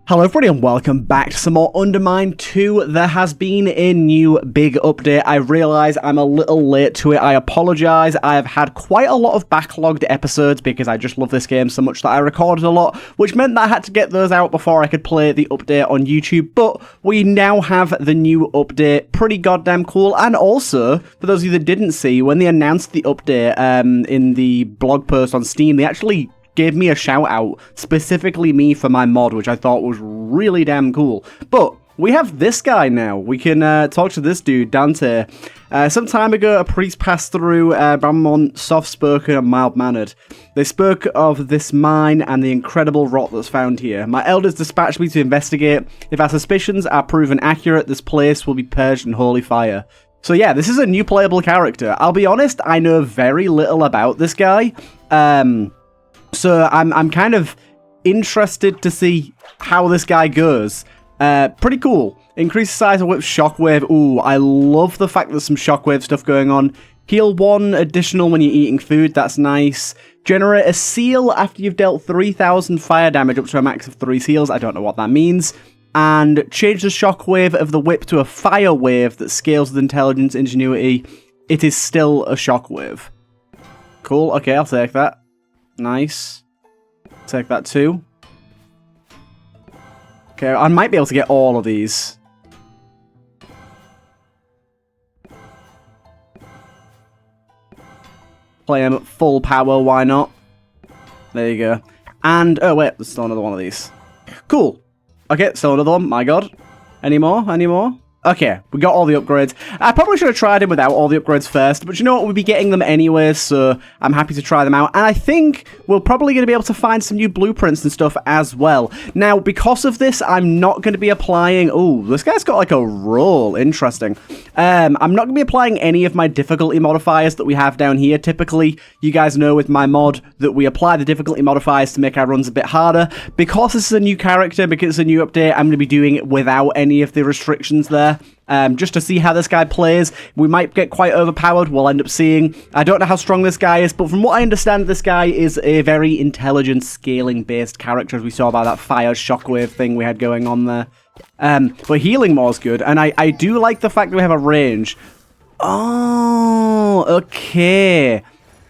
Hello everybody and welcome back to some more Undermine 2. There has been a new big update. I realise I'm a little late to it. I apologise. I have had quite a lot of backlogged episodes because I just love this game so much that I recorded a lot, which meant that I had to get those out before I could play the update on YouTube. But we now have the new update. Pretty goddamn cool. And also, for those of you that didn't see, when they announced the update in the blog post on Steam, they actually gave me a shout out, specifically me for my mod, which I thought was really damn cool. But we have this guy now. We can talk to this dude, Dante. Some time ago, a priest passed through Delvemore, soft-spoken and mild-mannered. They spoke of this mine and the incredible rot that's found here. My elders dispatched me to investigate. If our suspicions are proven accurate, this place will be purged in holy fire. So yeah, this is a new playable character. I'll be honest, I know very little about this guy. So I'm kind of interested to see how this guy goes. Pretty cool. Increase the size of whip shockwave. Ooh, I love the fact that there's some shockwave stuff going on. Heal 1 additional when you're eating food. That's nice. Generate a seal after you've dealt 3,000 fire damage up to a max of 3 seals. I don't know what that means. And change the shockwave of the whip to a fire wave that scales with intelligence, ingenuity. It is still a shockwave. Cool. Okay, I'll take that. Nice. Take that too. Okay, I might be able to get all of these. Play them at full power, why not? There you go. And, oh wait, there's still another one of these. Cool. Okay, still another one, my god. Any more? Any more? Okay, we got all the upgrades. I probably should have tried him without all the upgrades first, but you know what, we'll be getting them anyway, so I'm happy to try them out. And I think we're probably going to be able to find some new blueprints and stuff as well. Now, because of this, I'm not going to be applying... Oh, this guy's got like a roll. Interesting. I'm not going to be applying any of my difficulty modifiers that we have down here. Typically, you guys know with my mod that we apply the difficulty modifiers to make our runs a bit harder. Because this is a new character, because it's a new update, I'm going to be doing it without any of the restrictions there. Just to see how this guy plays. We might get quite overpowered, we'll end up seeing. I don't know how strong this guy is, but from what I understand, this guy is a very intelligent, scaling-based character, as we saw by that fire shockwave thing we had going on there. But healing more is good, and I do like the fact that we have a range. Oh, okay.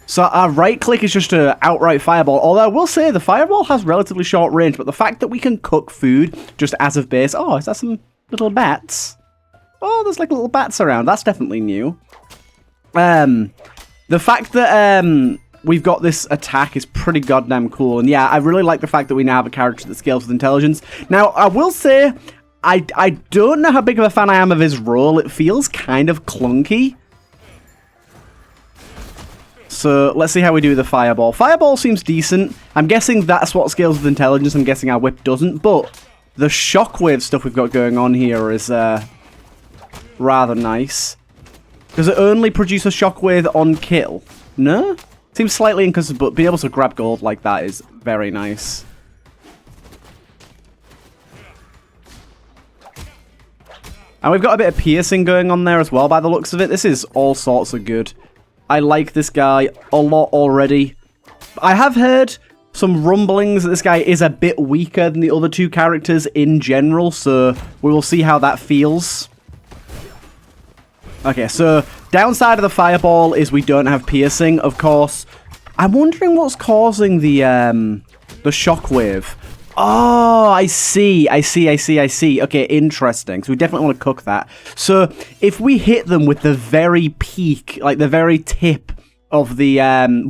So our right-click is just an outright fireball, although I will say the fireball has relatively short range, but the fact that we can cook food just as of base... Oh, is that some little bats? Oh, there's like little bats around. That's definitely new. The fact that we've got this attack is pretty goddamn cool. And yeah, I really like the fact that we now have a character that scales with intelligence. Now, I will say, I don't know how big of a fan I am of his roll. It feels kind of clunky. So let's see how we do with the fireball. Fireball seems decent. I'm guessing that's what scales with intelligence. I'm guessing our whip doesn't. But the shockwave stuff we've got going on here is... rather nice. Does it only produce a shockwave on kill? No? Seems slightly inconsistent, but being able to grab gold like that is very nice. And we've got a bit of piercing going on there as well by the looks of it. This is all sorts of good. I like this guy a lot already. I have heard some rumblings that this guy is a bit weaker than the other two characters in general, so we will see how that feels. Okay, so downside of the fireball is we don't have piercing, of course. I'm wondering what's causing the shockwave. Oh, I see. Okay, interesting. So we definitely want to cook that. So if we hit them with the very peak, like the very tip of the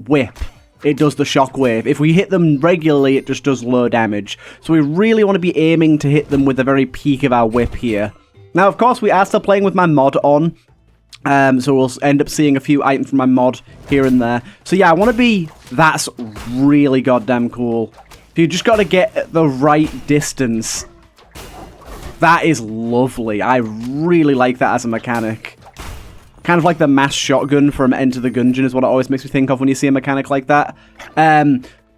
whip, it does the shockwave. If we hit them regularly, it just does low damage. So we really want to be aiming to hit them with the very peak of our whip here. Now, of course, we are still playing with my mod on. So we'll end up seeing a few items from my mod here and there. So yeah, I want to be... That's really goddamn cool. You just got to get the right distance. That is lovely. I really like that as a mechanic. Kind of like the mass shotgun from Enter the Gungeon is what it always makes me think of when you see a mechanic like that.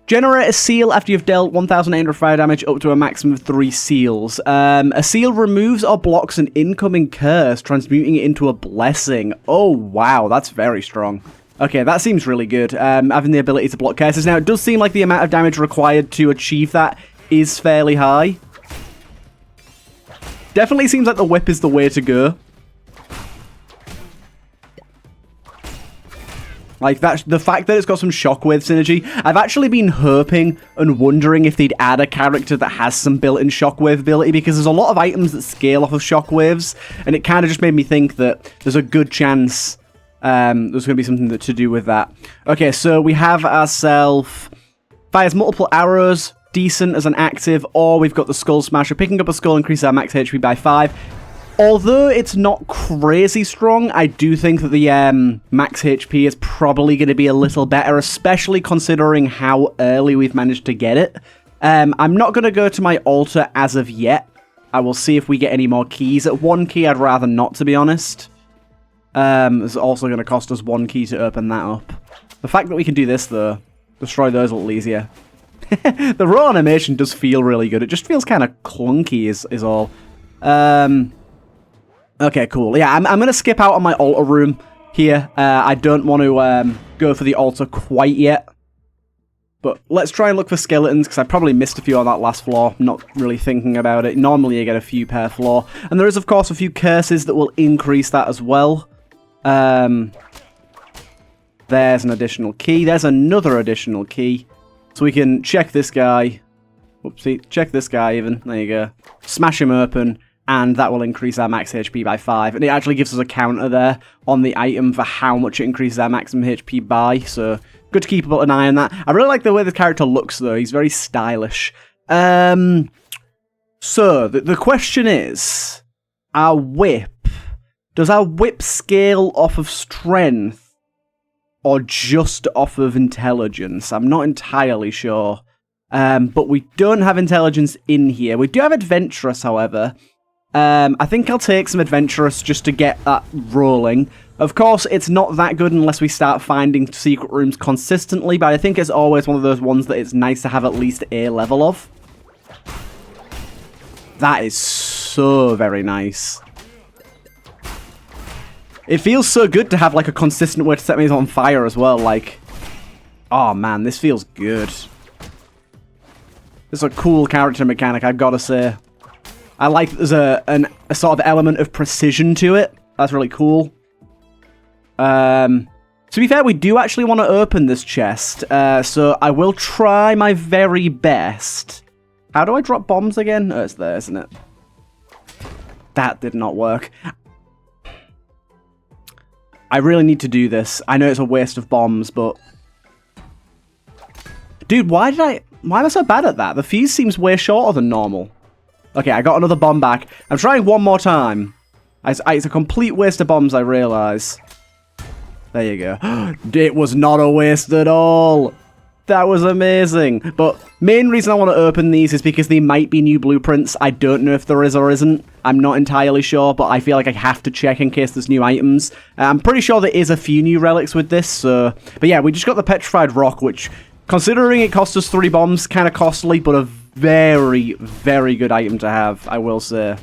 Generate a seal after you've dealt 1,800 fire damage up to a maximum of 3 seals. A seal removes or blocks an incoming curse, transmuting it into a blessing. Oh, wow, that's very strong. Okay, that seems really good, having the ability to block curses. Now, it does seem like the amount of damage required to achieve that is fairly high. Definitely seems like the whip is the way to go. Like, that's the fact that it's got some shockwave synergy. I've actually been hoping and wondering if they'd add a character that has some built-in shockwave ability, because there's a lot of items that scale off of shockwaves, and it kind of just made me think that there's a good chance there's going to be something to do with that. Okay, so we have ourselves fires multiple arrows, decent as an active, or we've got the Skull Smasher. Picking up a skull increases our max HP by 5. Although it's not crazy strong, I do think that the max HP is probably going to be a little better, especially considering how early we've managed to get it. I'm not going to go to my altar as of yet. I will see if we get any more keys. At 1 key, I'd rather not, to be honest. It's also going to cost us 1 key to open that up. The fact that we can do this, though, destroy those a little easier. The roll animation does feel really good. It just feels kind of clunky is all. Okay, cool. Yeah, I'm going to skip out on my altar room here. I don't want to go for the altar quite yet. But let's try and look for skeletons, because I probably missed a few on that last floor, not really thinking about it. Normally you get a few per floor. And there is, of course, a few curses that will increase that as well. There's an additional key. There's another additional key. So we can check this guy. Oopsie, check this guy even. There you go. Smash him open. And that will increase our max HP by 5. And it actually gives us a counter there on the item for how much it increases our maximum HP by. So, good to keep an eye on that. I really like the way the character looks, though. He's very stylish. So, the question is, our whip. Does our whip scale off of strength? Or just off of intelligence? I'm not entirely sure. But we don't have intelligence in here. We do have adventurous, however. I think I'll take some adventurous just to get that rolling. Of course, it's not that good unless we start finding secret rooms consistently, but I think it's always one of those ones that it's nice to have at least a level of. That is so very nice. It feels so good to have like a consistent way to set me on fire as well, like... Oh man, this feels good. It's a cool character mechanic, I've got to say. I like there's a sort of element of precision to it. That's really cool. To be fair, we do actually want to open this chest. So I will try my very best. How do I drop bombs again? Oh, it's there, isn't it? That did not work. I really need to do this. I know it's a waste of bombs, but... Dude, why am I so bad at that? The fuse seems way shorter than normal. Okay, I got another bomb back. I'm trying one more time. It's a complete waste of bombs, I realise. There you go. It was not a waste at all. That was amazing. But main reason I want to open these is because there might be new blueprints. I don't know if there is or isn't. I'm not entirely sure, but I feel like I have to check in case there's new items. I'm pretty sure there is a few new relics with this. So, but yeah, we just got the petrified rock, which, considering it cost us 3 bombs, kind of costly, but a very, very good item to have, I will say.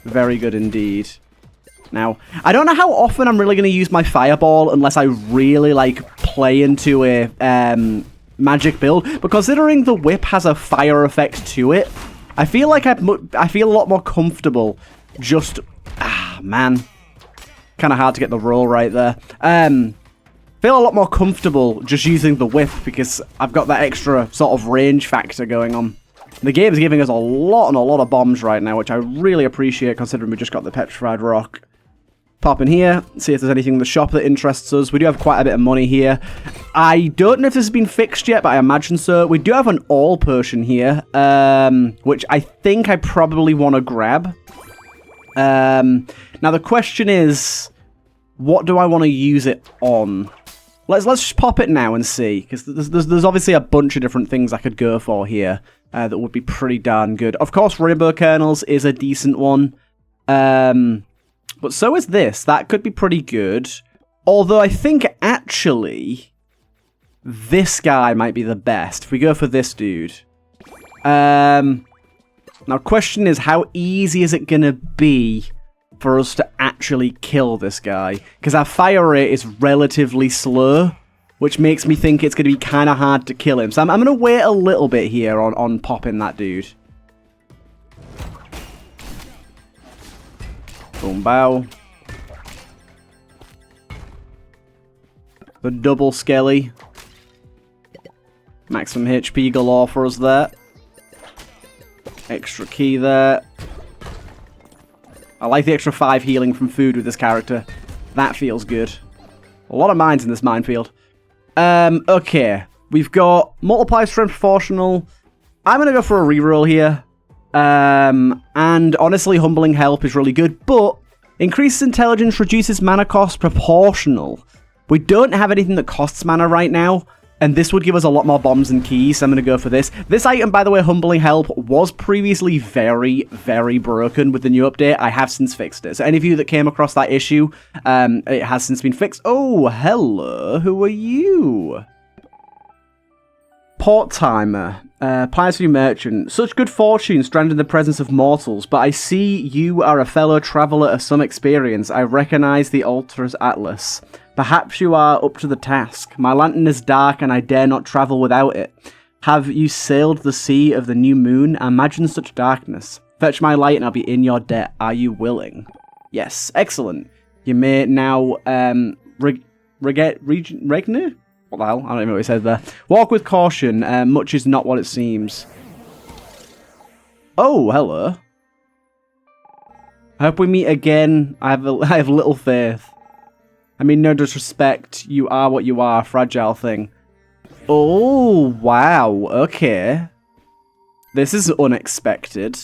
Very good indeed. Now, I don't know how often I'm really going to use my fireball unless I really, like, play into a magic build. But considering the whip has a fire effect to it, I feel like I feel a lot more comfortable just... Ah, man. Kind of hard to get the roll right there. Feel a lot more comfortable just using the whip because I've got that extra sort of range factor going on. The game's giving us a lot of bombs right now, which I really appreciate considering we just got the petrified rock. Pop in here, see if there's anything in the shop that interests us. We do have quite a bit of money here. I don't know if this has been fixed yet, but I imagine so. We do have an all potion here, which I think I probably want to grab. Now the question is, what do I want to use it on? Let's just pop it now and see, because there's obviously a bunch of different things I could go for here that would be pretty darn good. Of course, rainbow kernels is a decent one. But so is this. That could be pretty good. Although I think, actually, this guy might be the best. If we go for this dude. Now, question is, how easy is it going to be for us to actually kill this guy? Because our fire rate is relatively slow, which makes me think it's going to be kind of hard to kill him. So I'm going to wait a little bit here on popping that dude. Boom, bow. The double skelly. Maximum HP galore for us there. Extra key there. I like the extra 5 healing from food with this character. That feels good. A lot of mines in this minefield. Okay. We've got multiply strength proportional. I'm going to go for a reroll here. And honestly, humbling help is really good, but increases intelligence, reduces mana cost proportional. We don't have anything that costs mana right now, and this would give us a lot more bombs and keys, so I'm going to go for this. This item, by the way, humbling help, was previously very, very broken with the new update. I have since fixed it. So any of you that came across that issue, it has since been fixed. Oh, hello. Who are you? Port timer. Pious you merchant. Such good fortune stranded in the presence of mortals, but I see you are a fellow traveller of some experience. I recognise the altar's atlas. Perhaps you are up to the task. My lantern is dark and I dare not travel without it. Have you sailed the sea of the new moon? Imagine such darkness. Fetch my light and I'll be in your debt. Are you willing? Yes. Excellent. You may now, regne? What the hell? I don't even know what he said there. Walk with caution. Much is not what it seems. Oh, hello. I hope we meet again. I have little faith. I mean, no disrespect. You are what you are. Fragile thing. Oh, wow. Okay. This is unexpected.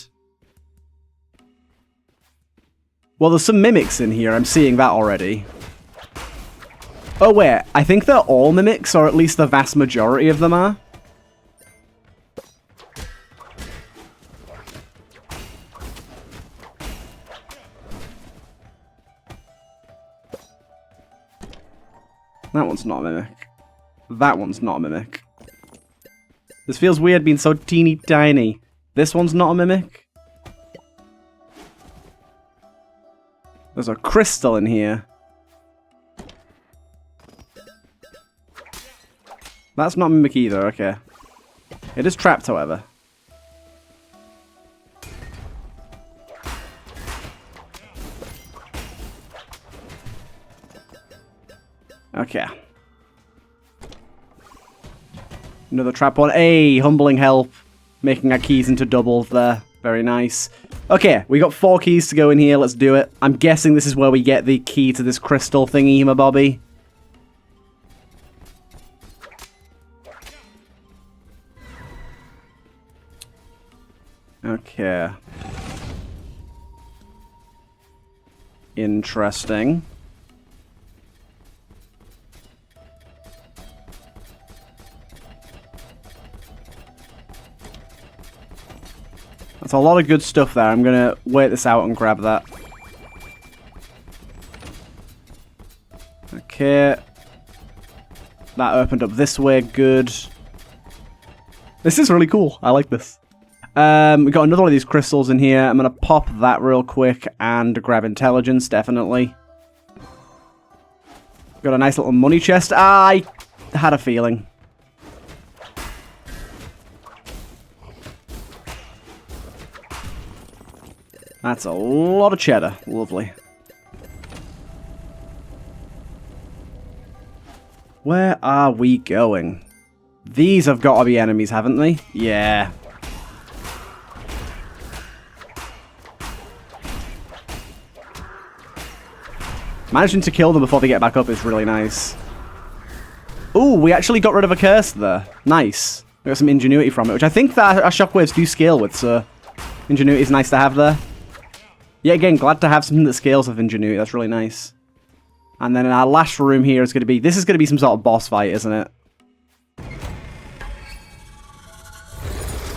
Well, there's some mimics in here. I'm seeing that already. Oh, wait. I think they're all mimics, or at least the vast majority of them are. That one's not a mimic. That one's not a mimic. This feels weird being so teeny tiny. This one's not a mimic. There's a crystal in here. That's not mimic either, okay. It is trapped, however. Okay. Another trap one. Hey, humbling help. Making our keys into doubles there. Very nice. Okay, we got 4 keys to go in here. Let's do it. I'm guessing this is where we get the key to this crystal thingy, my bobby. Okay. Interesting. That's a lot of good stuff there. I'm going to wait this out and grab that. Okay. That opened up this way. Good. This is really cool. I like this. We got another one of these crystals in here. I'm going to pop that real quick and grab intelligence, definitely. Got a nice little money chest. I had a feeling. That's a lot of cheddar. Lovely. Where are we going? These have got to be enemies, haven't they? Yeah. Managing to kill them before they get back up is really nice. Ooh, we actually got rid of a curse there. Nice. We got some ingenuity from it, which I think that our shockwaves do scale with, so ingenuity is nice to have there. Yeah, again, glad to have something that scales with ingenuity. That's really nice. And then in our last room here is going to be... This is going to be some sort of boss fight, isn't it?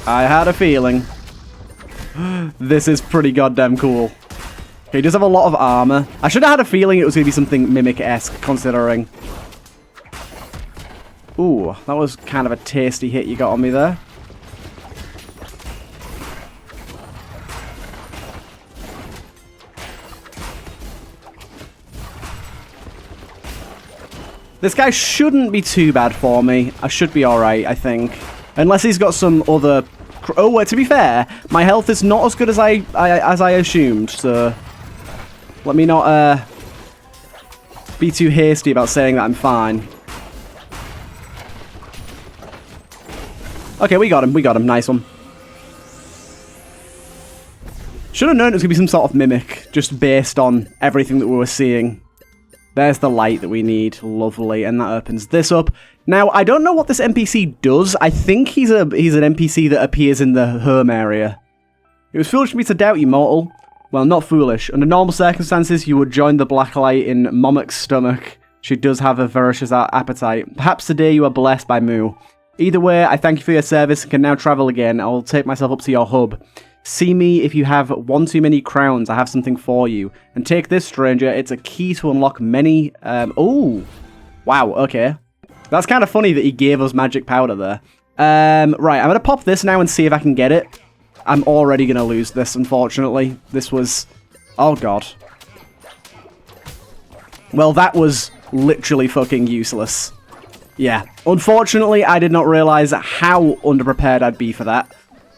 I had a feeling. This is pretty goddamn cool. Okay, he does have a lot of armor. I should have had a feeling it was going to be something Mimic-esque, considering. Ooh, that was kind of a tasty hit you got on me there. This guy shouldn't be too bad for me. I should be alright, I think. Unless he's got some other... Oh, to be fair, my health is not as good as I assumed, so... Let me not be too hasty about saying that I'm fine. Okay, we got him. We got him. Nice one. Should have known it was going to be some sort of mimic, just based on everything that we were seeing. There's the light that we need. Lovely. And that opens this up. Now, I don't know what this NPC does. I think he's an NPC that appears in the home area. It was foolish of me to doubt you, mortal. Well, not foolish. Under normal circumstances, you would join the blacklight in Momok's stomach. She does have a voracious appetite. Perhaps today you are blessed by Moo. Either way, I thank you for your service and can now travel again. I will take myself up to your hub. See me if you have one too many crowns. I have something for you. And take this, stranger. It's a key to unlock many... oh! Wow, okay. That's kind of funny that he gave us magic powder there. Right, I'm going to pop this now and see if I can get it. I'm already going to lose this, unfortunately. This was... oh, God. Well, that was literally fucking useless. Yeah. Unfortunately, I did not realize how underprepared I'd be for that.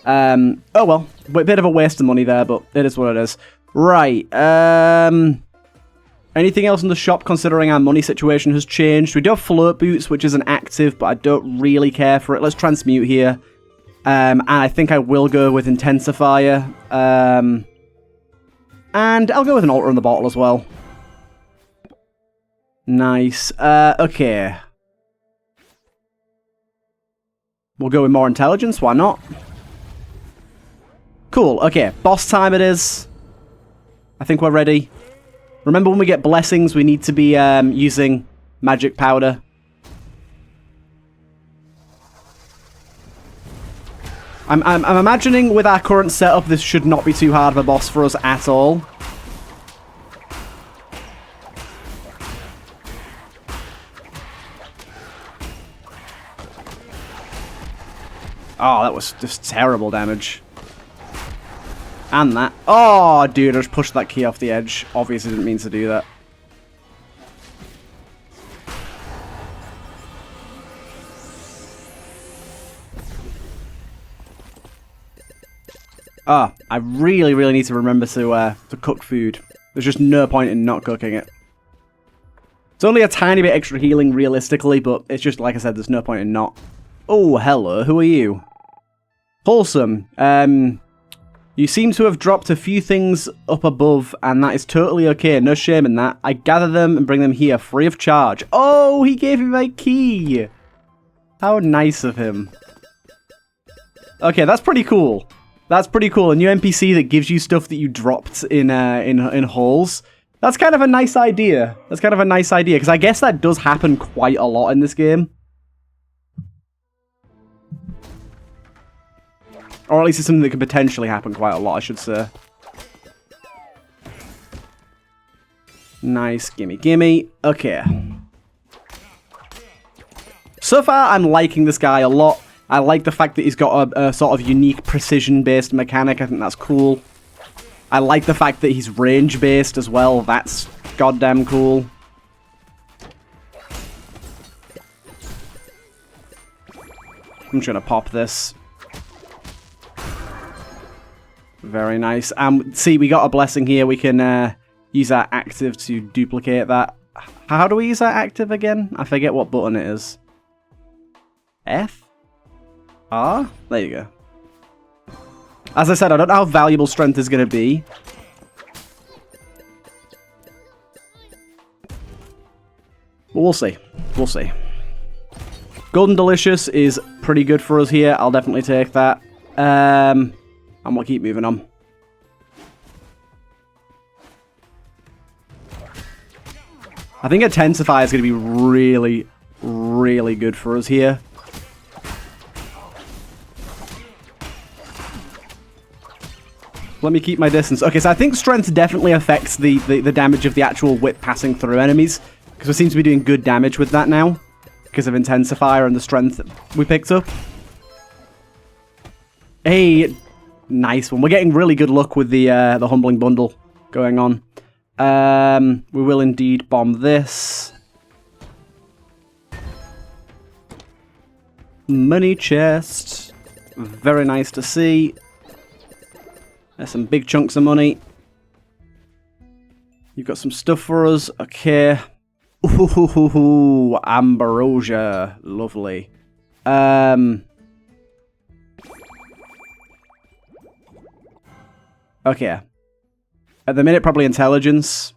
Oh, well. A bit of a waste of money there, but it is what it is. Right. Anything else in the shop, considering our money situation has changed? We do have float boots, which isn't active, but I don't really care for it. Let's transmute here. And I think I will go with intensifier. And I'll go with an altar in the bottle as well. Nice. Okay. We'll go with more intelligence, why not? Cool, okay, boss time it is. I think we're ready. Remember when we get blessings, we need to be using magic powder. I'm imagining with our current setup, this should not be too hard of a boss for us at all. Oh, that was just terrible damage. And that. Oh, dude, I just pushed that key off the edge. Obviously didn't mean to do that. Ah, I really, really need to remember to cook food. There's just no point in not cooking it. It's only a tiny bit extra healing, realistically, but it's just, like I said, there's no point in not. Oh, hello, who are you? Wholesome. You seem to have dropped a few things up above, and that is totally okay. No shame in that. I gather them and bring them here, free of charge. Oh, he gave me my key. How nice of him. Okay, that's pretty cool. That's pretty cool. A new NPC that gives you stuff that you dropped in halls. That's kind of a nice idea. That's kind of a nice idea, because I guess that does happen quite a lot in this game. Or at least it's something that could potentially happen quite a lot, I should say. Nice. Gimme, gimme. Okay. So far, I'm liking this guy a lot. I like the fact that he's got a sort of unique precision-based mechanic. I think that's cool. I like the fact that he's range-based as well. That's goddamn cool. I'm just gonna pop this. Very nice. See, we got a blessing here. We can use our active to duplicate that. How do we use our active again? I forget what button it is. F? R? There you go. As I said, I don't know how valuable strength is going to be. But we'll see. We'll see. Golden Delicious is pretty good for us here. I'll definitely take that. And we'll keep moving on. I think Intensify is going to be really, really good for us here. Let me keep my distance. Okay, so I think Strength definitely affects the damage of the actual whip passing through enemies, because we seem to be doing good damage with that now, because of Intensifier and the Strength we picked up. Hey... Nice one. We're getting really good luck with the Humbling Bundle going on. We will indeed bomb this. Money chest. Very nice to see. There's some big chunks of money. You've got some stuff for us. Okay. Ooh, ambrosia. Lovely. Okay. At the minute, probably intelligence.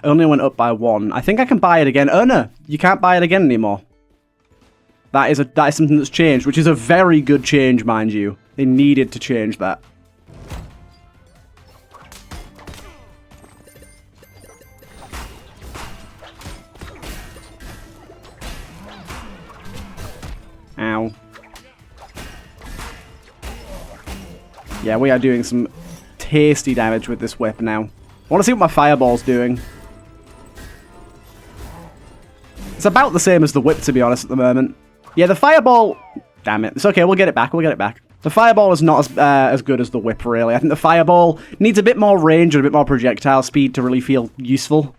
Only went up by 1. I think I can buy it again. Oh no, you can't buy it again anymore. That is something that's changed, which is a very good change, mind you. They needed to change that. Ow. Yeah, we are doing some tasty damage with this whip now. I want to see what my fireball's doing. It's about the same as the whip, to be honest, at the moment. Yeah, the fireball... Damn it. It's okay, we'll get it back, we'll get it back. The fireball is not as good as the whip, really. I think the fireball needs a bit more range and a bit more projectile speed to really feel useful.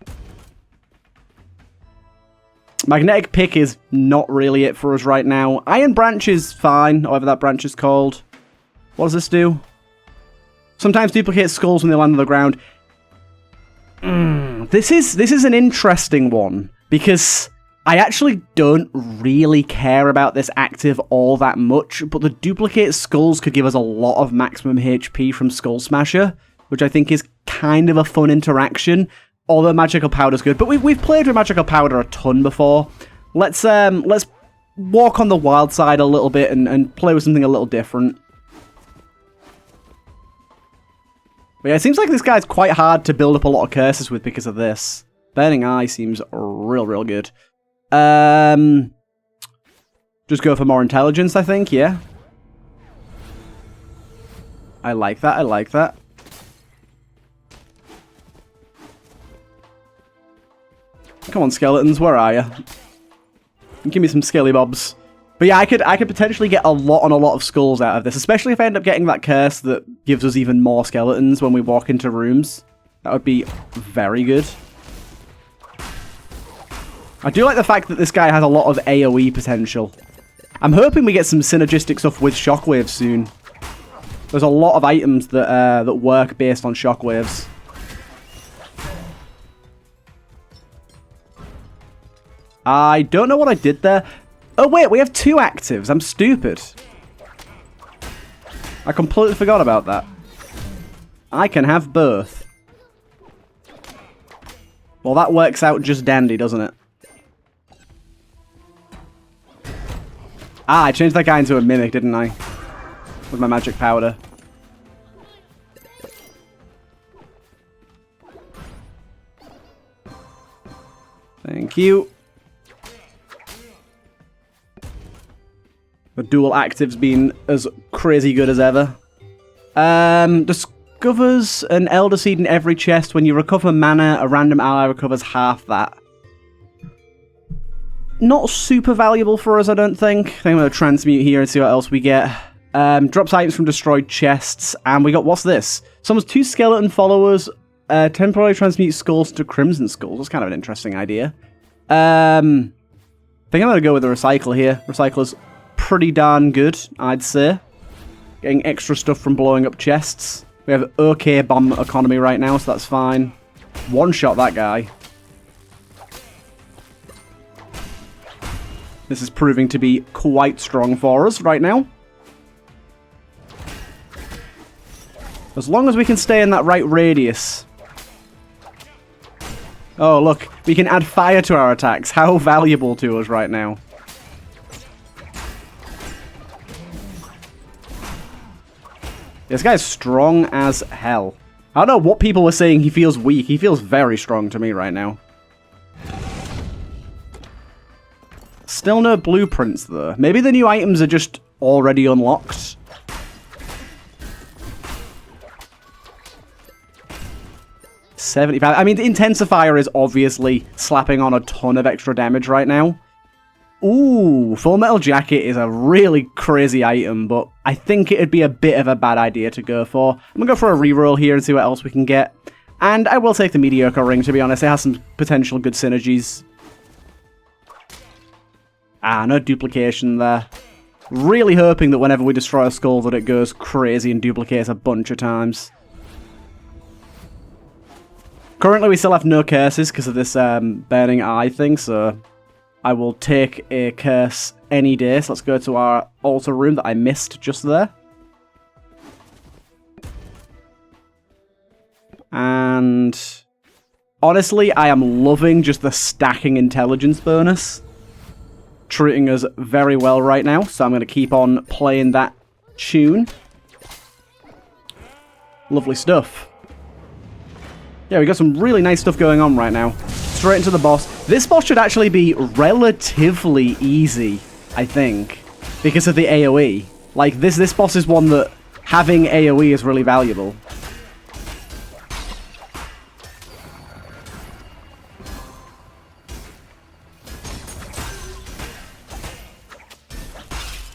Magnetic pick is not really it for us right now. Iron branch is fine, however that branch is called. What does this do? Sometimes duplicate skulls when they land on the ground. This is an interesting one, because I actually don't really care about this active all that much, but the duplicate skulls could give us a lot of maximum HP from Skull Smasher, which I think is kind of a fun interaction. Although Magical Powder's good, but we've played with Magical Powder a ton before. Let's walk on the wild side a little bit and play with something a little different. But yeah, it seems like this guy's quite hard to build up a lot of curses with because of this. Burning Eye seems real good. Just go for more intelligence, I think, yeah. I like that, I like that. Come on, skeletons, where are you? Give me some skelly bobs. But yeah, I could potentially get a lot of skulls out of this, especially if I end up getting that curse that gives us even more skeletons when we walk into rooms. That would be very good. I do like the fact that this guy has a lot of AoE potential. I'm hoping we get some synergistic stuff with shockwaves soon. There's a lot of items that that work based on shockwaves. I don't know what I did there. Oh wait, we have 2 actives. I'm stupid. I completely forgot about that. I can have both. Well, that works out just dandy, doesn't it? Ah, I changed that guy into a mimic, didn't I? With my magic powder. Thank you. The dual actives being as crazy good as ever. Discovers an Elder Seed in every chest. When you recover mana, a random ally recovers half that. Not super valuable for us, I don't think. I think I'm going to transmute here and see what else we get. Drops items from destroyed chests. And we got, what's this? Summons 2 skeleton followers. Temporarily transmute skulls to crimson skulls. That's kind of an interesting idea. I think I'm going to go with the recycle here. Recycler's pretty darn good, I'd say. Getting extra stuff from blowing up chests. We have okay bomb economy right now, so that's fine. One-shot that guy. This is proving to be quite strong for us right now. As long as we can stay in that right radius. Oh, look. We can add fire to our attacks. How valuable to us right now. This guy's strong as hell. I don't know what people were saying he feels weak. He feels very strong to me right now. Still no blueprints, though. Maybe the new items are just already unlocked. $75. I mean, the Intensifier is obviously slapping on a ton of extra damage right now. Ooh, Full Metal Jacket is a really crazy item, but I think it'd be a bit of a bad idea to go for. I'm going to go for a reroll here and see what else we can get. And I will take the Mediocre Ring, to be honest. It has some potential good synergies. Ah, no duplication there. Really hoping that whenever we destroy a skull that it goes crazy and duplicates a bunch of times. Currently, we still have no curses because of this burning eye thing, so I will take a curse any day. So let's go to our altar room that I missed just there. And honestly, I am loving just the stacking intelligence bonus. Treating us very well right now, so I'm going to keep on playing that tune. Lovely stuff. Yeah, we got some really nice stuff going on right now. Straight into the boss. This boss should actually be relatively easy, I think, because of the AoE. Like, this boss is one that having AoE is really valuable.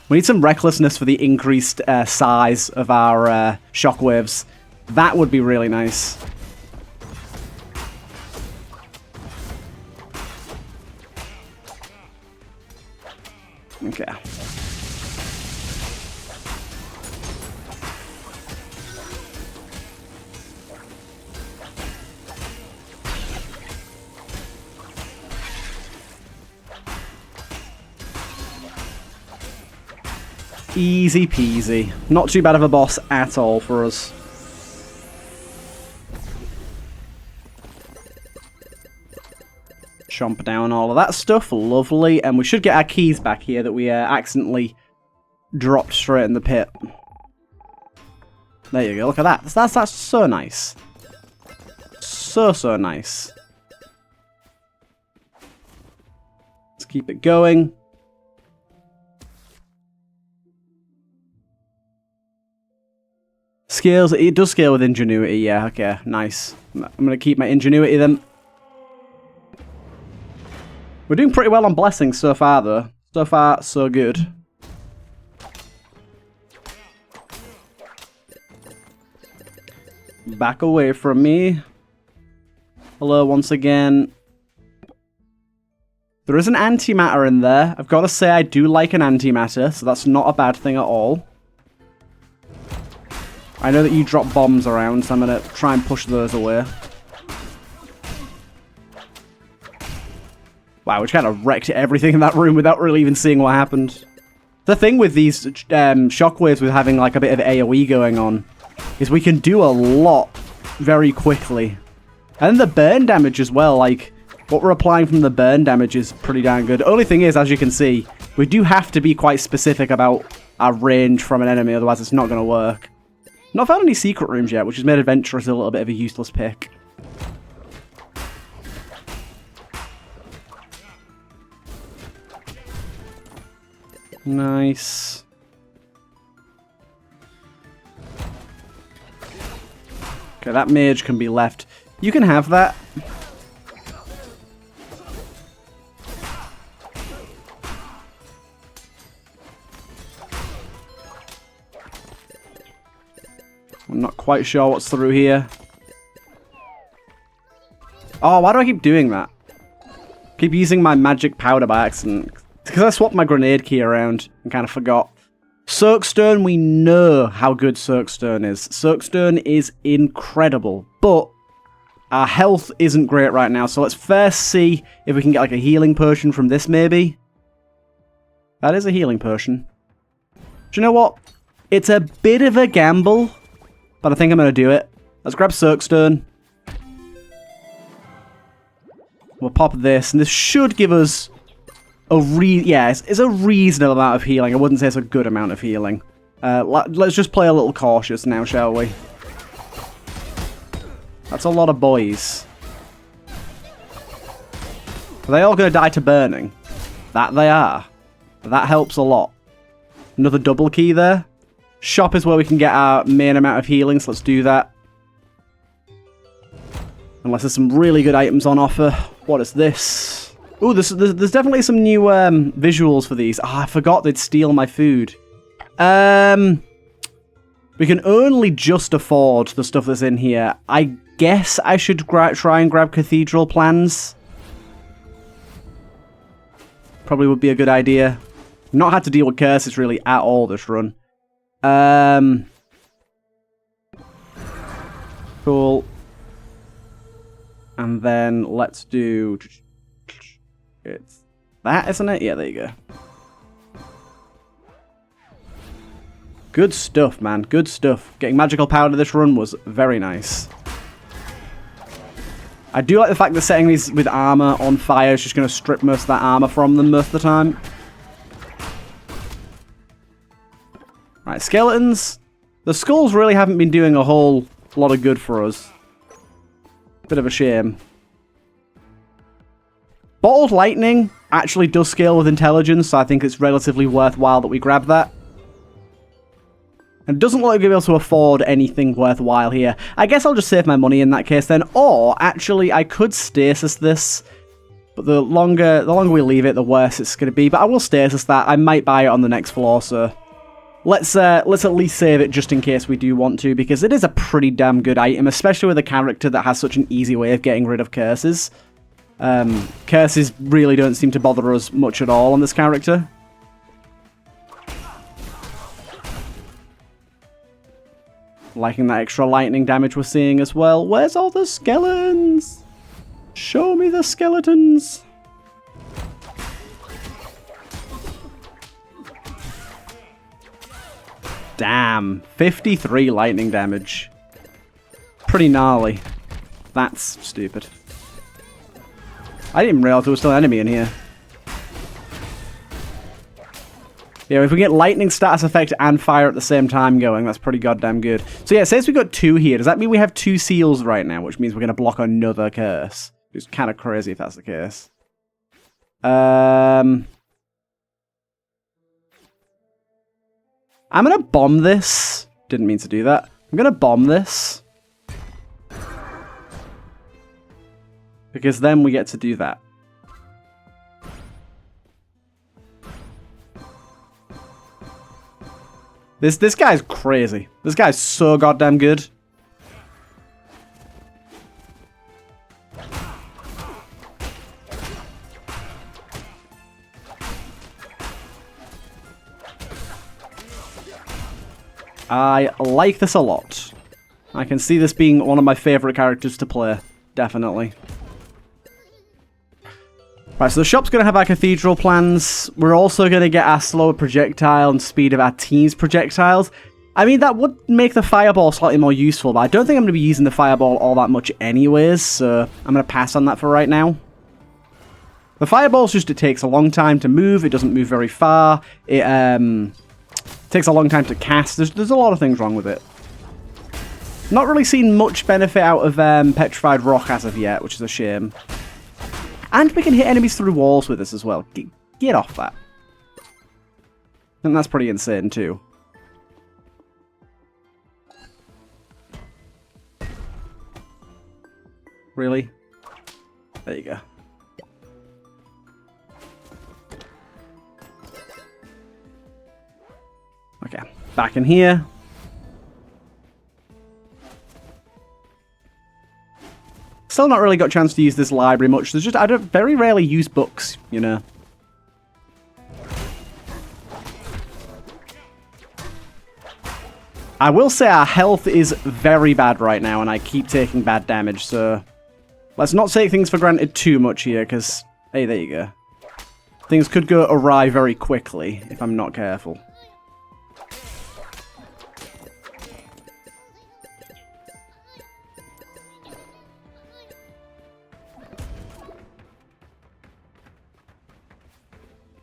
We need some recklessness for the increased size of our shockwaves. That would be really nice. Okay. Easy peasy. Not too bad of a boss at all for us. Chomp down all of that stuff. Lovely. And we should get our keys back here that we accidentally dropped straight in the pit. There you go. Look at that. That's so nice. So nice. Let's keep it going. Scales. It does scale with ingenuity. Yeah, okay. Nice. I'm going to keep my ingenuity then. We're doing pretty well on blessings so far, though. So far, so good. Back away from me. Hello once again. There is an antimatter in there. I've got to say I do like an antimatter, so that's not a bad thing at all. I know that you drop bombs around, so I'm going to try and push those away. Wow, we kind of wrecked everything in that room without really even seeing what happened. The thing with these shockwaves with having like a bit of AoE going on is we can do a lot very quickly. And the burn damage as well, like what we're applying from the burn damage is pretty darn good. Only thing is, as you can see, we do have to be quite specific about our range from an enemy, otherwise it's not going to work. Not found any secret rooms yet, which has made Adventurous a little bit of a useless pick. Nice. Okay, that mage can be left. You can have that. I'm not quite sure what's through here. Oh, why do I keep doing that? Keep using my magic powder by accident. Because I swapped my grenade key around and kind of forgot. Soakstone, we know how good Soakstone is. Soakstone is incredible, but our health isn't great right now, so let's first see if we can get like a healing potion from this, maybe. That is a healing potion. Do you know what? It's a bit of a gamble, but I think I'm going to do it. Let's grab Soakstone. We'll pop this, and this should give us a it's a reasonable amount of healing. I wouldn't say it's a good amount of healing. Let's just play a little cautious now, shall we? That's a lot of boys. Are they all going to die to burning? That they are. That helps a lot. Another double key there. Shop is where we can get our main amount of healing, so let's do that. Unless there's some really good items on offer. What is this? Ooh, there's definitely some new visuals for these. Oh, I forgot they'd steal my food. We can only just afford the stuff that's in here. I guess I should try and grab cathedral plans. Probably would be a good idea. Not had to deal with curses really at all this run. Cool. And then let's do... It's that, isn't it? Yeah, there you go. Good stuff, man. Good stuff. Getting magical power to this run was very nice. I do like the fact that setting these with armor on fire is just going to strip most of that armor from them most of the time. Right, skeletons. The skulls really haven't been doing a whole lot of good for us. Bit of a shame. Bottled lightning actually does scale with intelligence, so I think it's relatively worthwhile that we grab that. And it doesn't look like we'll be able to afford anything worthwhile here. I guess I'll just save my money in that case then. Or, actually, I could stasis this. But the longer we leave it, the worse it's going to be. But I will stasis that. I might buy it on the next floor, so... Let's at least save it just in case we do want to, because it is a pretty damn good item, especially with a character that has such an easy way of getting rid of curses. Curses really don't seem to bother us much at all on this character. Liking that extra lightning damage we're seeing as well. Where's all the skeletons? Show me the skeletons. Damn, 53 lightning damage. Pretty gnarly. That's stupid. I didn't even realize there was still an enemy in here. Yeah, if we get lightning status effect and fire at the same time going, that's pretty goddamn good. So yeah, it says we got 2 here. Does that mean we have 2 seals right now? Which means we're going to block another curse. It's kind of crazy if that's the case. I'm going to bomb this. Didn't mean to do that. I'm going to bomb this. Because then we get to do that. This guy's crazy. This guy's so goddamn good. I like this a lot. I can see this being one of my favorite characters to play. Definitely. Right, so the shop's going to have our cathedral plans. We're also going to get our slower projectile and speed of our team's projectiles. I mean, that would make the fireball slightly more useful, but I don't think I'm going to be using the fireball all that much anyways, so I'm going to pass on that for right now. The fireball's just, it takes a long time to move. It doesn't move very far. It takes a long time to cast. There's a lot of things wrong with it. Not really seen much benefit out of petrified rock as of yet, which is a shame. And we can hit enemies through walls with this as well. Get off that. And that's pretty insane too. Really? There you go. Okay, back in here. Still not really got a chance to use this library much. There's just, I don't very rarely use books, you know. I will say our health is very bad right now, and I keep taking bad damage, so let's not take things for granted too much here, because, hey, there you go. Things could go awry very quickly if I'm not careful.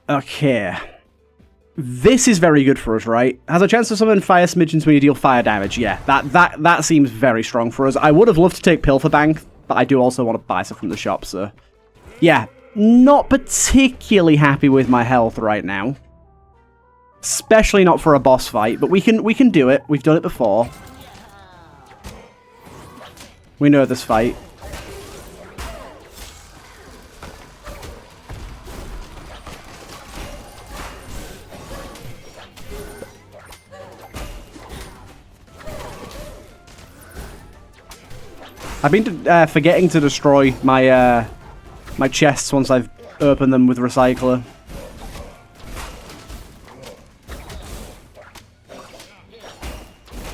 Okay. This is very good for us, right? Has a chance to summon fire smidgens when you deal fire damage. Yeah, that seems very strong for us. I would have loved to take Pilfer Bank, but I do also want to buy stuff from the shop, so... Yeah, not particularly happy with my health right now. Especially not for a boss fight, but we can do it. We've done it before. We know this fight. I've been forgetting to destroy my my chests once I've opened them with Recycler.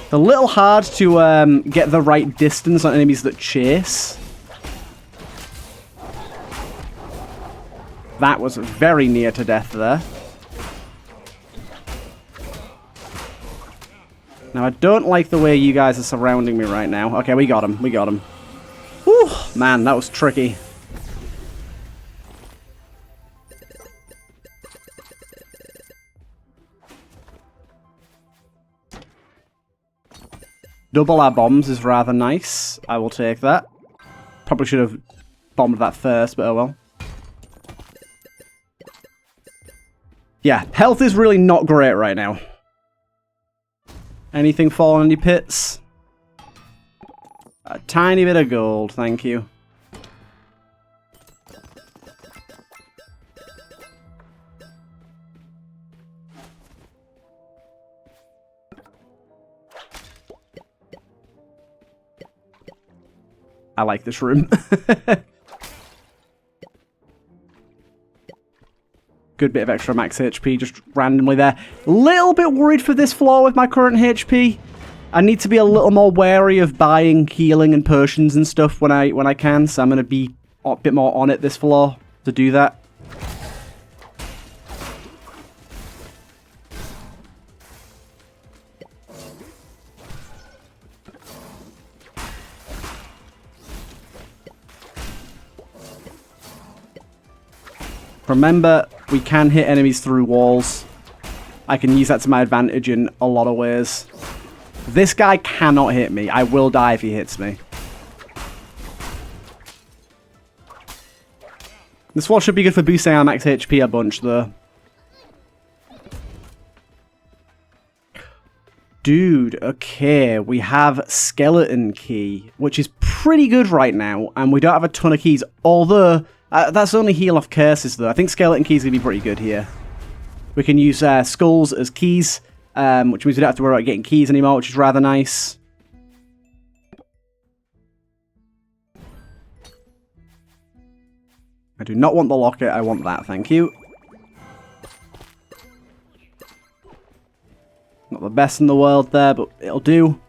It's a little hard to get the right distance on enemies that chase. That was very near to death there. Now, I don't like the way you guys are surrounding me right now. Okay, we got him. We got him. Whew, man, that was tricky. Double our bombs is rather nice. I will take that. Probably should have bombed that first, but oh well. Yeah, health is really not great right now. Anything fall in any pits? A tiny bit of gold, thank you. I like this room. Good bit of extra max HP just randomly there. Little bit worried for this floor with my current HP. I need to be a little more wary of buying healing and potions and stuff when I can, so I'm going to be a bit more on it this floor to do that. Remember, we can hit enemies through walls. I can use that to my advantage in a lot of ways. This guy cannot hit me. I will die if he hits me. This wall should be good for boosting our max HP a bunch, though. Dude, okay. We have skeleton key, which is pretty good right now, and we don't have a ton of keys, although... that's only heal off curses, though. I think skeleton keys are going to be pretty good here. We can use skulls as keys, which means we don't have to worry about getting keys anymore, which is rather nice. I do not want the locket. I want that, thank you. Not the best in the world there, but it'll do.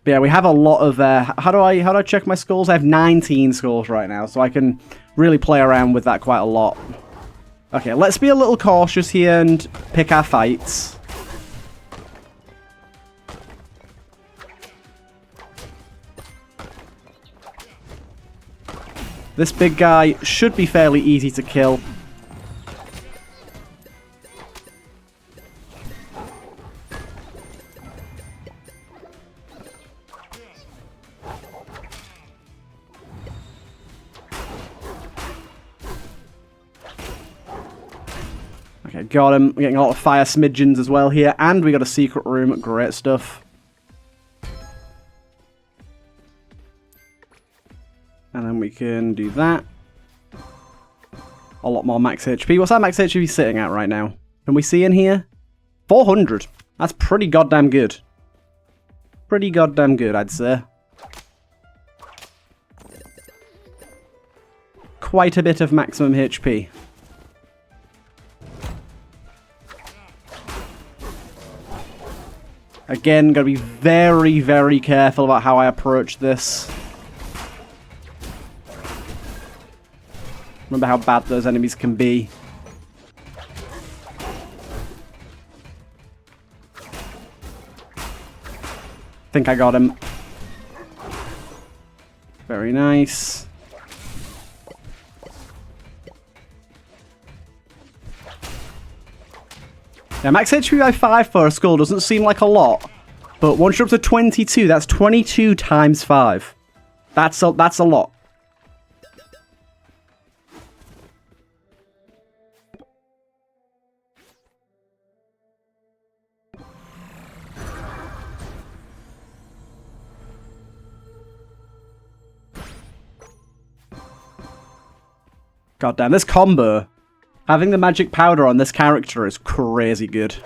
But yeah, we have a lot of... how do I check my skulls? I have 19 skulls right now, so I can really play around with that quite a lot. Okay, let's be a little cautious here and pick our fights. This big guy should be fairly easy to kill. Okay, got him. We're getting a lot of fire smidgens as well here. And we got a secret room. Great stuff. And then we can do that. A lot more max HP. What's our max HP sitting at right now? Can we see in here? 400. That's pretty goddamn good. Pretty goddamn good, I'd say. Quite a bit of maximum HP. Again, gotta be very, very careful about how I approach this. Remember how bad those enemies can be. Think I got him. Very nice. Yeah, max HP by 5 for a skull doesn't seem like a lot, but once you're up to 22, that's 22 times 5. That's a lot. God damn, this combo. Having the magic powder on this character is crazy good.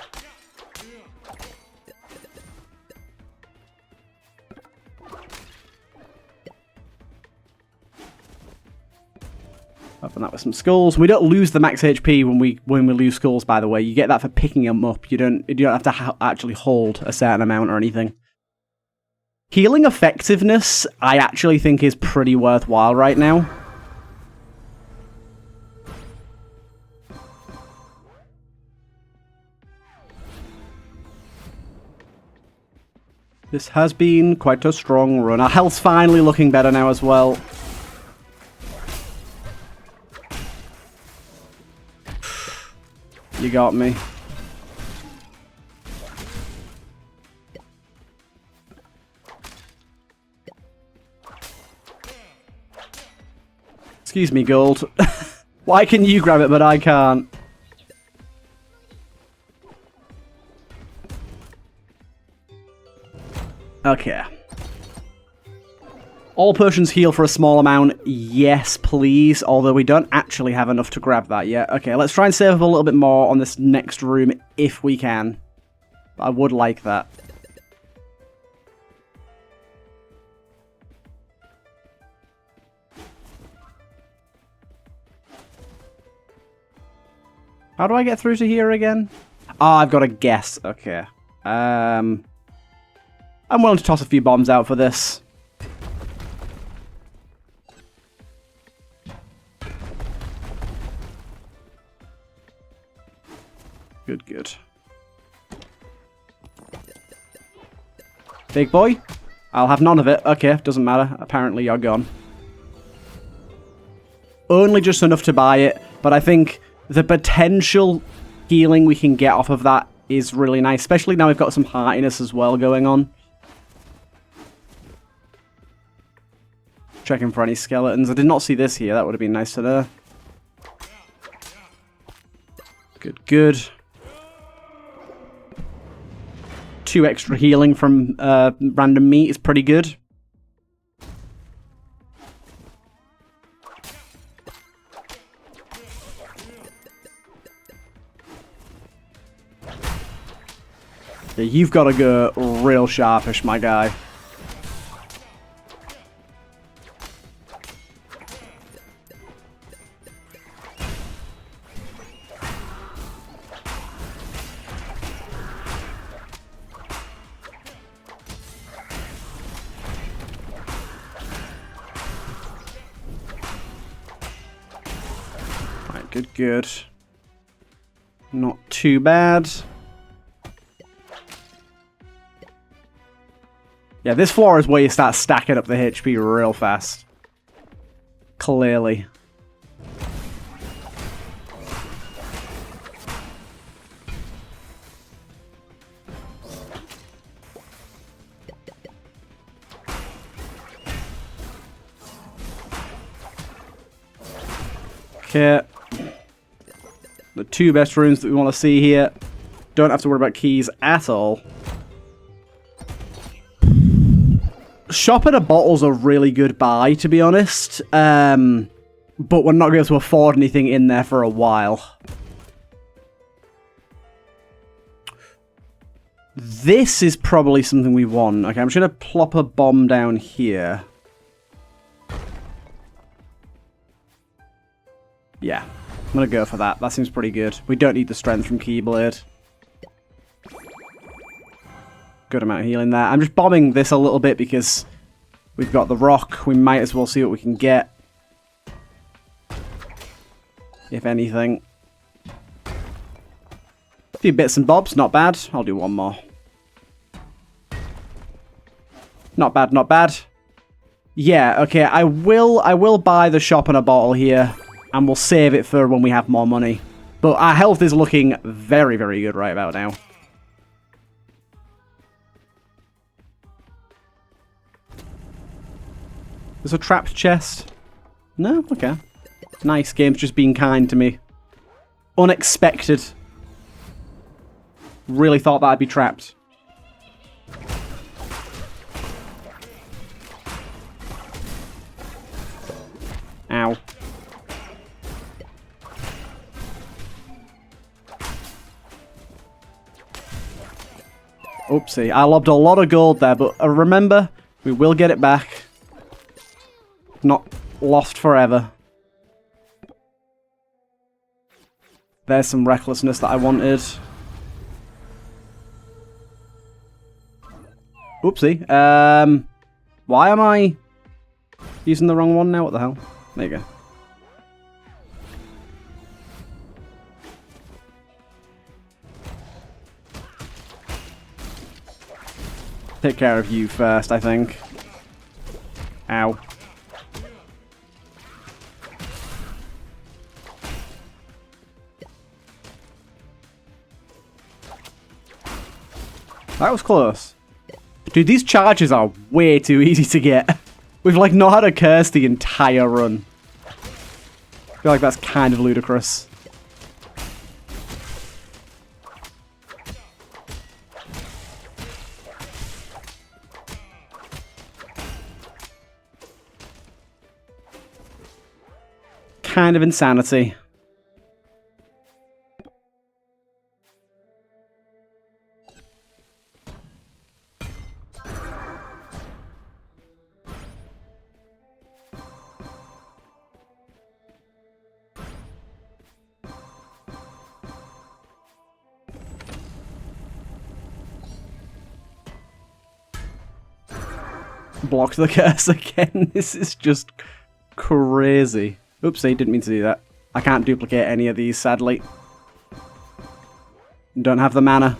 Open that with some skulls. We don't lose the max HP when we lose skulls, by the way. You get that for picking them up. You don't have to actually hold a certain amount or anything. Healing effectiveness, I actually think is pretty worthwhile right now. This has been quite a strong run. Our health's finally looking better now as well. You got me. Excuse me, gold. Why can you grab it, but I can't? Okay. All potions heal for a small amount. Yes, please. Although we don't actually have enough to grab that yet. Okay, let's try and save up a little bit more on this next room if we can. I would like that. How do I get through to here again? Ah, I've got to guess. Okay. I'm willing to toss a few bombs out for this. Good, good. Big boy? I'll have none of it. Okay, doesn't matter. Apparently you're gone. Only just enough to buy it, but I think the potential healing we can get off of that is really nice, especially now we've got some heartiness as well going on. Checking for any skeletons. I did not see this here. That would have been nice to know. Good, good. 2 extra healing from random meat is pretty good. Yeah, you've got to go real sharpish, my guy. Right, good, good. Not too bad. Yeah, this floor is where you start stacking up the HP real fast. Clearly. Okay. The 2 best rooms that we want to see here. Don't have to worry about keys at all. Shop at a bottle's a really good buy, to be honest. But we're not going to afford anything in there for a while. This is probably something we want. Okay, I'm just going to plop a bomb down here. Yeah, I'm going to go for that. That seems pretty good. We don't need the strength from Keyblade. Good amount of healing there. I'm just bombing this a little bit because we've got the rock. We might as well see what we can get. If anything. A few bits and bobs, not bad. I'll do one more. Not bad, not bad. Yeah, okay, I will buy the shop and a bottle here, and we'll save it for when we have more money. But our health is looking very, very good right about now. There's a trapped chest. No? Okay. Nice. Game's just being kind to me. Unexpected. Really thought that I'd be trapped. Ow. Oopsie. I lobbed a lot of gold there, but remember, we will get it back. Not lost forever. There's some recklessness that I wanted. Oopsie. Why am I using the wrong one now? What the hell? There you go. Take care of you first, I think. Ow. That was close. Dude, these charges are way too easy to get. We've, like, not had a curse the entire run. I feel like that's kind of ludicrous. Kind of insanity. Blocked the curse again. This is just crazy. Oopsie, didn't mean to do that. I can't duplicate any of these, sadly. Don't have the mana.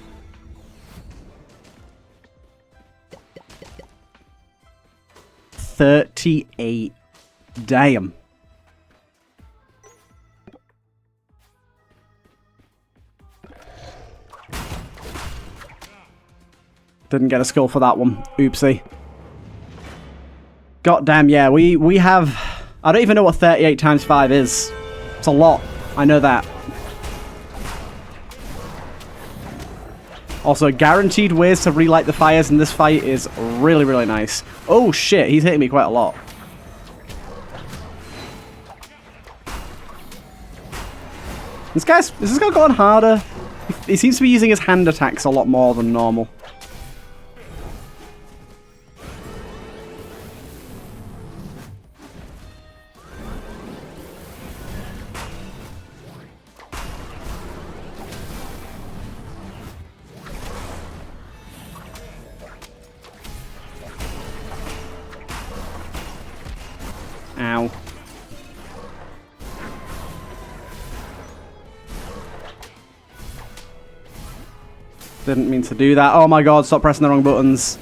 $38. Damn. Didn't get a skull for that one. Oopsie. God damn, yeah, we have... I don't even know what 38 times 5 is. It's a lot. I know that. Also, guaranteed ways to relight the fires in this fight is really, really nice. Oh shit, he's hitting me quite a lot. Is this guy going harder? He seems to be using his hand attacks a lot more than normal. Ow. Didn't mean to do that. Oh my god, stop pressing the wrong buttons.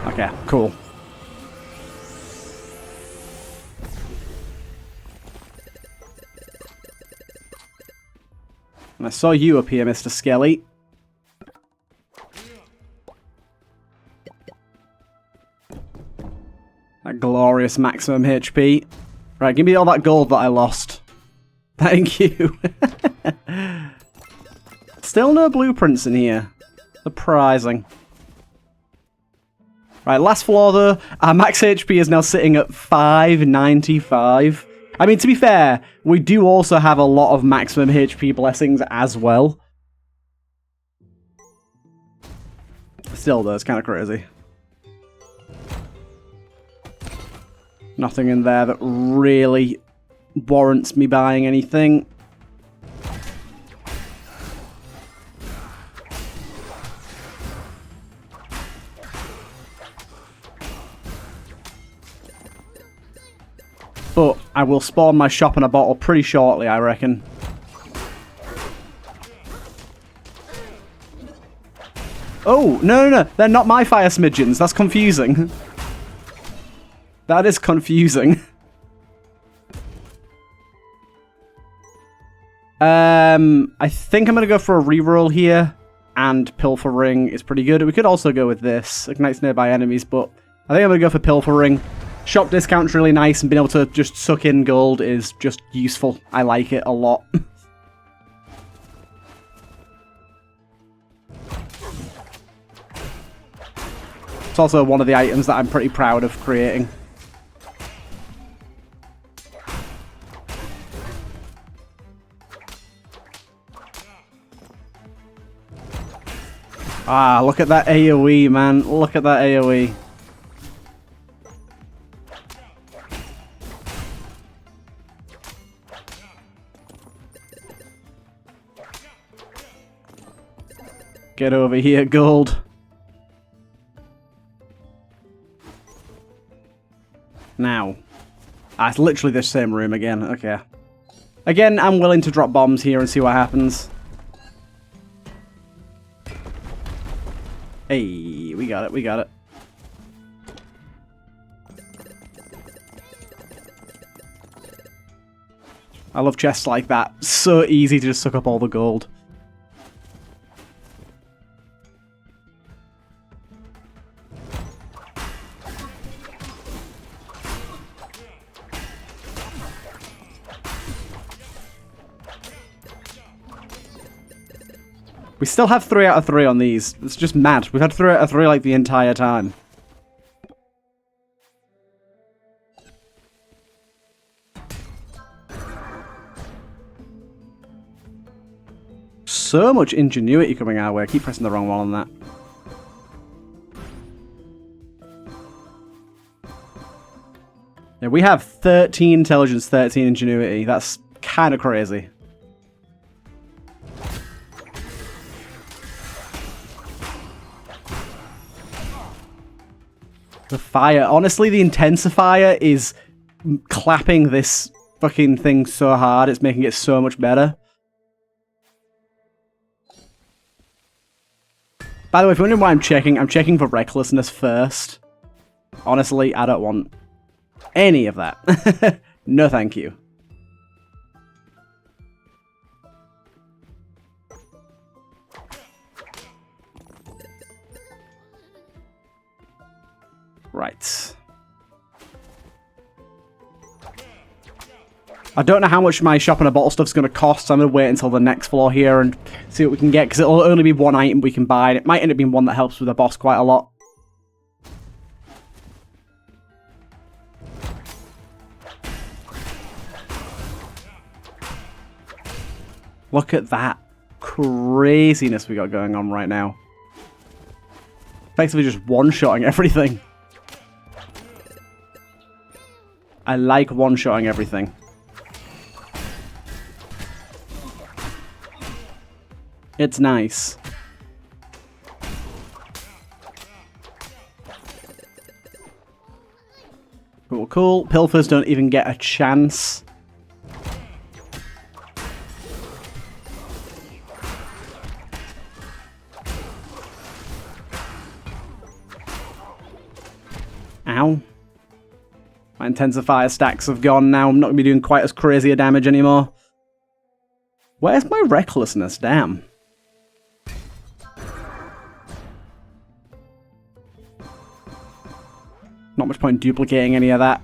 Okay, cool. And I saw you up here, Mr. Skelly. That glorious maximum HP. Right, give me all that gold that I lost. Thank you. Still no blueprints in here. Surprising. Right, last floor though. Our max HP is now sitting at 595. I mean, to be fair, we do also have a lot of maximum HP blessings as well. Still though, it's kind of crazy. Nothing in there that really warrants me buying anything. But I will spawn my shop in a bottle pretty shortly, I reckon. Oh, no. They're not my fire smidgens. That's confusing. That is confusing. I think I'm going to go for a reroll here. And Pilfering is pretty good. We could also go with this. Ignites nearby enemies, but I think I'm going to go for Pilfering. Shop discount's really nice, and being able to just suck in gold is just useful. I like it a lot. It's also one of the items that I'm pretty proud of creating. Ah, look at that AoE, man. Look at that AoE. Get over here, gold. now? Ah, it's literally the same room again. Okay. Again, I'm willing to drop bombs here and see what happens. Hey, we got it, we got it. I love chests like that. So easy to just suck up all the gold. We still have 3 out of 3 on these. It's just mad. We've had 3 out of 3 like the entire time. So much ingenuity coming our way. I keep pressing the wrong one on that. Yeah, we have 13 intelligence, 13 ingenuity. That's kind of crazy. The fire. Honestly, the intensifier is clapping this fucking thing so hard. It's making it so much better. By the way, if you're wondering why I'm checking for recklessness first. Honestly, I don't want any of that. No, thank you. Right. I don't know how much my shop in a bottle stuff's going to cost, so I'm going to wait until the next floor here and see what we can get, because it'll only be one item we can buy, and it might end up being one that helps with the boss quite a lot. Look at that craziness we got going on right now. Effectively just one-shotting everything. I like one-shotting everything. It's nice. Cool, cool. Pilfers don't even get a chance. Ow. My intensifier stacks have gone now. I'm not going to be doing quite as crazy a damage anymore. Where's my recklessness? Damn. Not much point duplicating any of that.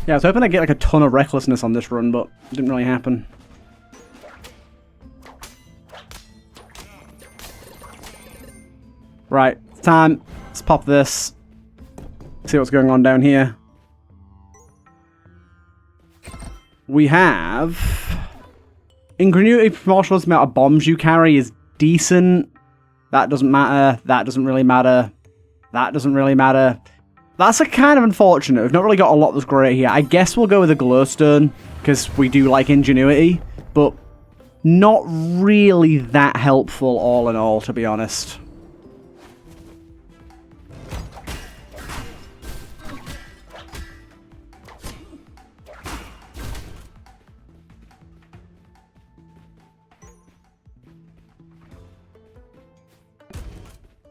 Yeah, I was hoping I'd get like a ton of recklessness on this run, but it didn't really happen. Right, it's time. Let's pop this. See what's going on down here. We have... Ingenuity proportional to the amount of bombs you carry is decent. That doesn't matter. That doesn't really matter. That doesn't really matter. That's a kind of unfortunate. We've not really got a lot that's great here. I guess we'll go with a glowstone, because we do like ingenuity, but not really that helpful all in all, to be honest.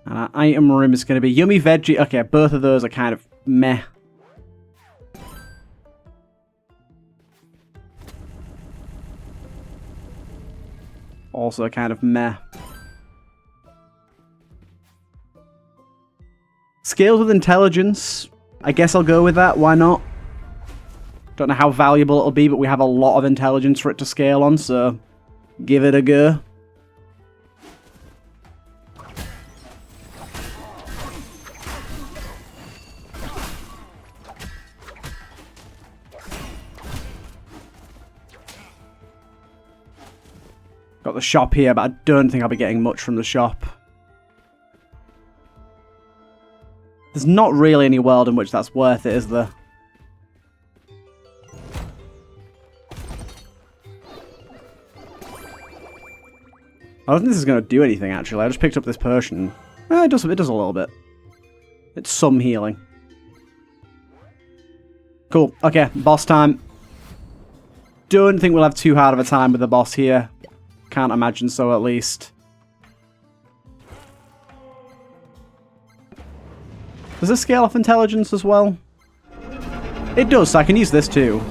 And our item room is going to be yummy veggie. Okay, both of those are kind of meh. Also kind of meh. Scales with intelligence. I guess I'll go with that. Why not? Don't know how valuable it'll be, but we have a lot of intelligence for it to scale on, so give it a go. Got the shop here, but I don't think I'll be getting much from the shop. There's not really any world in which that's worth it, is there? I don't think this is going to do anything, actually. I just picked up this potion. It does a little bit. It's some healing. Cool. Okay, boss time. Don't think we'll have too hard of a time with the boss here. Can't imagine so, at least. Does this scale off intelligence as well? It does, so I can use this too.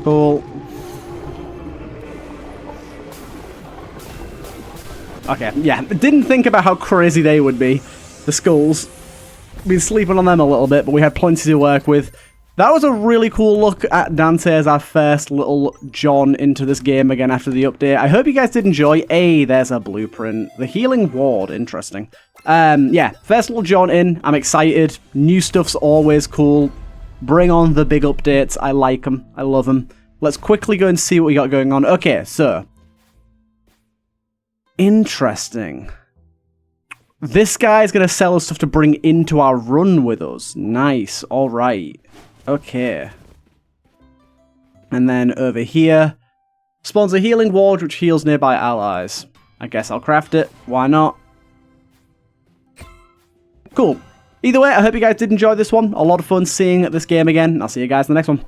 Cool. Okay, yeah. Didn't think about how crazy they would be. The skulls. Been sleeping on them a little bit, but we had plenty to work with. That was a really cool look at Dante as our first little John into this game again after the update. I hope you guys did enjoy. There's a blueprint. The healing ward. Interesting. Yeah, first little John in. I'm excited. New stuff's always cool. Bring on the big updates. I like them. I love them. Let's quickly go and see what we got going on. Okay, so. Interesting. This guy's going to sell us stuff to bring into our run with us. Nice. All right. Okay. And then over here, spawns a healing ward which heals nearby allies. I guess I'll craft it. Why not? Cool. Either way, I hope you guys did enjoy this one. A lot of fun seeing this game again. I'll see you guys in the next one.